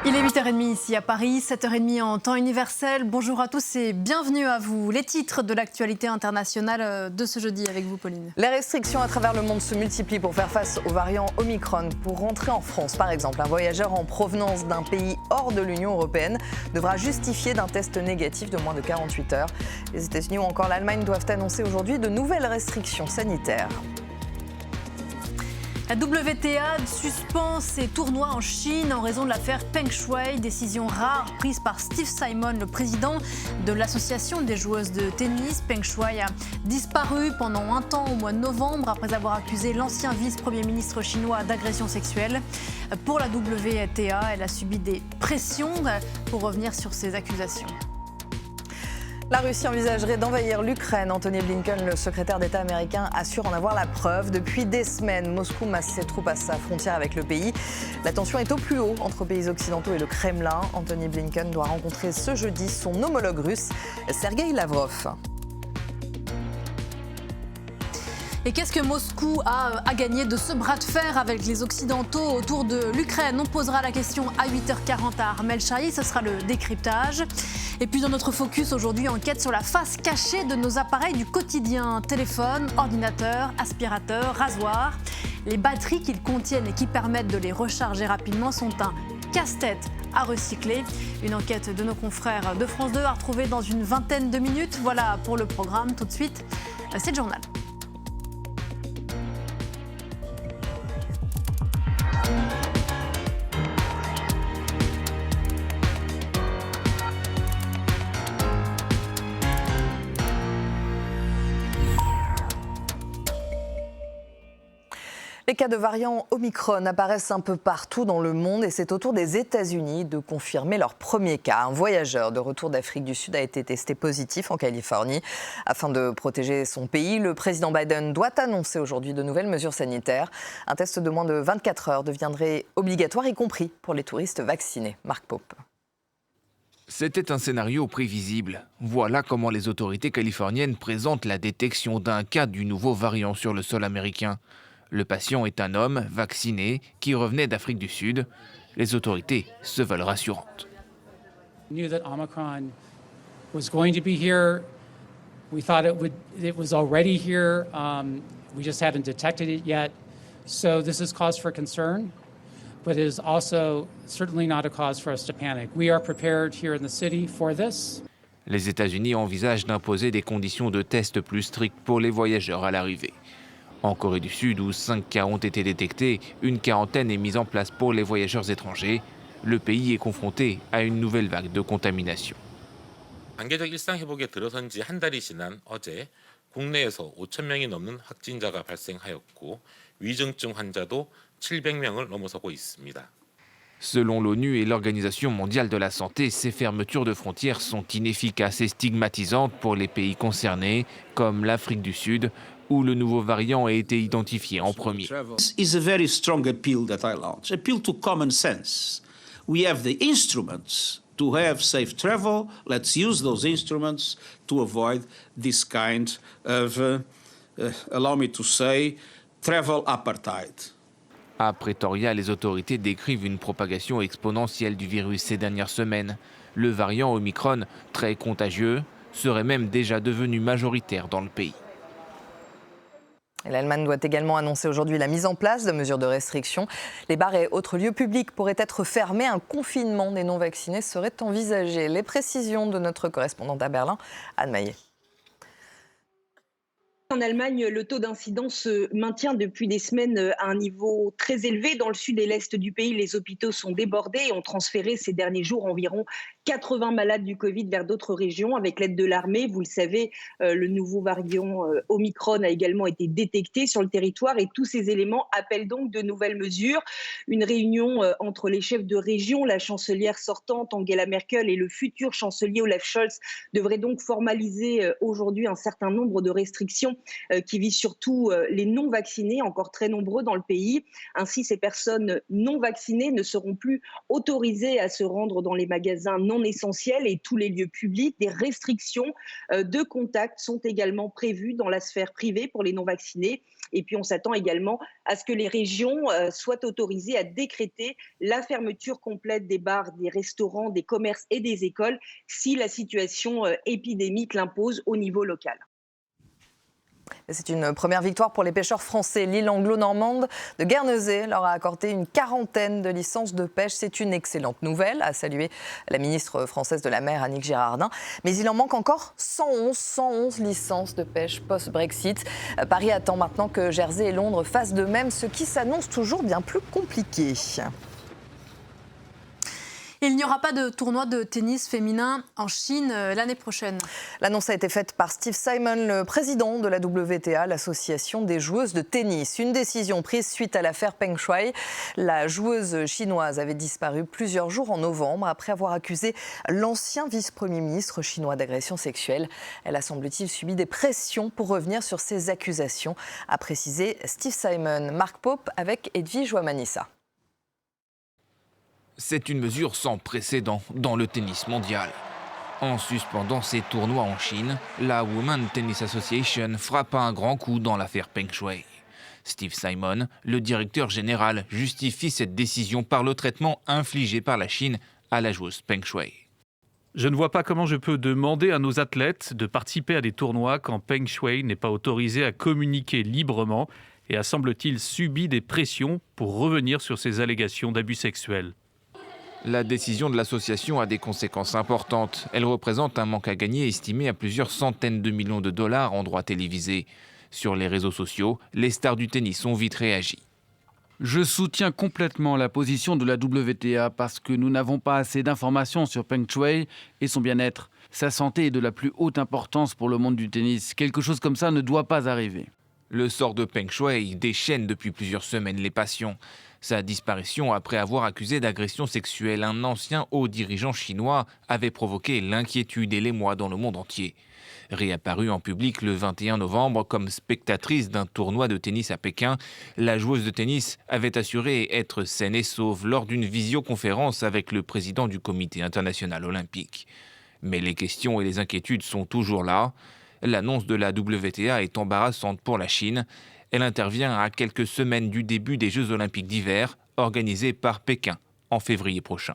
Il est 8h30 ici à Paris, 7h30 en temps universel. Bonjour à tous et bienvenue à vous. Les titres de l'actualité internationale de ce jeudi avec vous, Pauline. Les restrictions à travers le monde se multiplient pour faire face au variant Omicron. Pour rentrer en France, par exemple, un voyageur en provenance d'un pays hors de l'Union européenne devra justifier d'un test négatif de moins de 48 heures. Les États-Unis ou encore l'Allemagne doivent annoncer aujourd'hui de nouvelles restrictions sanitaires. La WTA suspend ses tournois en Chine en raison de l'affaire Peng Shuai, décision rare prise par Steve Simon, le président de l'association des joueuses de tennis. Peng Shuai a disparu pendant un temps au mois de novembre après avoir accusé l'ancien vice-premier ministre chinois d'agression sexuelle. Pour la WTA, elle a subi des pressions pour revenir sur ces accusations. La Russie envisagerait d'envahir l'Ukraine. Anthony Blinken, le secrétaire d'État américain, assure en avoir la preuve. Depuis des semaines, Moscou masse ses troupes à sa frontière avec le pays. La tension est au plus haut entre pays occidentaux et le Kremlin. Anthony Blinken doit rencontrer ce jeudi son homologue russe, Sergueï Lavrov. Et qu'est-ce que Moscou a gagné de ce bras de fer avec les Occidentaux autour de l'Ukraine? On posera la question à 8h40 à Armel Chahi, ce sera le décryptage. Et puis dans notre focus aujourd'hui, enquête sur la face cachée de nos appareils du quotidien. Téléphone, ordinateur, aspirateur, rasoir. Les batteries qu'ils contiennent et qui permettent de les recharger rapidement sont un casse-tête à recycler. Une enquête de nos confrères de France 2 à retrouver dans une vingtaine de minutes. Voilà pour le programme. Tout de suite, c'est le journal. Les cas de variant Omicron apparaissent un peu partout dans le monde et c'est au tour des États-Unis de confirmer leur premier cas. Un voyageur de retour d'Afrique du Sud a été testé positif en Californie. Afin de protéger son pays, le président Biden doit annoncer aujourd'hui de nouvelles mesures sanitaires. Un test de moins de 24 heures deviendrait obligatoire, y compris pour les touristes vaccinés. Marc Pope. C'était un scénario prévisible. Voilà comment les autorités californiennes présentent la détection d'un cas du nouveau variant sur le sol américain. Le patient est un homme vacciné qui revenait d'Afrique du Sud. Les autorités se veulent rassurantes. We knew that Omicron was going to be here. We thought it was already here. We just hadn't detected it yet. So this is cause for concern, but it is also certainly not a cause for us to panic. We are prepared here in the city for this. Les États-Unis envisagent d'imposer des conditions de test plus strictes pour les voyageurs à l'arrivée. En Corée du Sud, où 5 cas ont été détectés, une quarantaine est mise en place pour les voyageurs étrangers. Le pays est confronté à une nouvelle vague de contamination. 단계적 일상 회복에 들어선 지 한 달이 지난 어제 국내에서 5,000명이 넘는 확진자가 발생하였고 위중증 환자도 700명을 넘어서고 있습니다. Selon l'ONU et l'Organisation mondiale de la santé, ces fermetures de frontières sont inefficaces et stigmatisantes pour les pays concernés, comme l'Afrique du Sud, où le nouveau variant a été identifié en premier. This is a very strong appeal that I launch, appeal to common sense. We have the instruments to have safe travel. Let's use those instruments to avoid this kind of, allow me to say, travel apartheid. À Pretoria, les autorités décrivent une propagation exponentielle du virus ces dernières semaines. Le variant Omicron, très contagieux, serait même déjà devenu majoritaire dans le pays. L'Allemagne doit également annoncer aujourd'hui la mise en place de mesures de restriction. Les bars et autres lieux publics pourraient être fermés. Un confinement des non-vaccinés serait envisagé. Les précisions de notre correspondante à Berlin, Anne Maillet. En Allemagne, le taux d'incidence se maintient depuis des semaines à un niveau très élevé. Dans le sud et l'est du pays, les hôpitaux sont débordés et ont transféré ces derniers jours environ 80 malades du Covid vers d'autres régions avec l'aide de l'armée. Vous le savez, le nouveau variant Omicron a également été détecté sur le territoire et tous ces éléments appellent donc de nouvelles mesures. Une réunion entre les chefs de région, la chancelière sortante Angela Merkel et le futur chancelier Olaf Scholz devrait donc formaliser aujourd'hui un certain nombre de restrictions qui vise surtout les non-vaccinés, encore très nombreux dans le pays. Ainsi, ces personnes non vaccinées ne seront plus autorisées à se rendre dans les magasins non essentiels et tous les lieux publics. Des restrictions de contact sont également prévues dans la sphère privée pour les non-vaccinés. Et puis, on s'attend également à ce que les régions soient autorisées à décréter la fermeture complète des bars, des restaurants, des commerces et des écoles si la situation épidémique l'impose au niveau local. C'est une première victoire pour les pêcheurs français. L'île anglo-normande de Guernesey leur a accordé une 40aine de licences de pêche. C'est une excellente nouvelle, a salué la ministre française de la Mer, Annick Girardin. Mais il en manque encore 111 licences de pêche post-Brexit. Paris attend maintenant que Jersey et Londres fassent de même, ce qui s'annonce toujours bien plus compliqué. Il n'y aura pas de tournoi de tennis féminin en Chine l'année prochaine. L'annonce a été faite par Steve Simon, le président de la WTA, l'association des joueuses de tennis. Une décision prise suite à l'affaire Peng Shuai. La joueuse chinoise avait disparu plusieurs jours en novembre après avoir accusé l'ancien vice-premier ministre chinois d'agression sexuelle. Elle a, semble-t-il, subi des pressions pour revenir sur ces accusations, a précisé Steve Simon. Marc Pope avec Edwige Ouamanissa. C'est une mesure sans précédent dans le tennis mondial. En suspendant ses tournois en Chine, la Women's Tennis Association frappe un grand coup dans l'affaire Peng Shuai. Steve Simon, le directeur général, justifie cette décision par le traitement infligé par la Chine à la joueuse Peng Shuai. Je ne vois pas comment je peux demander à nos athlètes de participer à des tournois quand Peng Shuai n'est pas autorisé à communiquer librement et a, semble-t-il, subi des pressions pour revenir sur ses allégations d'abus sexuels. La décision de l'association a des conséquences importantes. Elle représente un manque à gagner estimé à plusieurs centaines de millions de dollars en droits télévisés. Sur les réseaux sociaux, les stars du tennis ont vite réagi. Je soutiens complètement la position de la WTA parce que nous n'avons pas assez d'informations sur Peng Shuai et son bien-être. Sa santé est de la plus haute importance pour le monde du tennis. Quelque chose comme ça ne doit pas arriver. Le sort de Peng Shuai déchaîne depuis plusieurs semaines les passions. Sa disparition après avoir accusé d'agression sexuelle un ancien haut dirigeant chinois avait provoqué l'inquiétude et l'émoi dans le monde entier. Réapparue en public le 21 novembre comme spectatrice d'un tournoi de tennis à Pékin, la joueuse de tennis avait assuré être saine et sauve lors d'une visioconférence avec le président du Comité international olympique. Mais les questions et les inquiétudes sont toujours là. L'annonce de la WTA est embarrassante pour la Chine. Elle intervient à quelques semaines du début des Jeux olympiques d'hiver, organisés par Pékin en février prochain.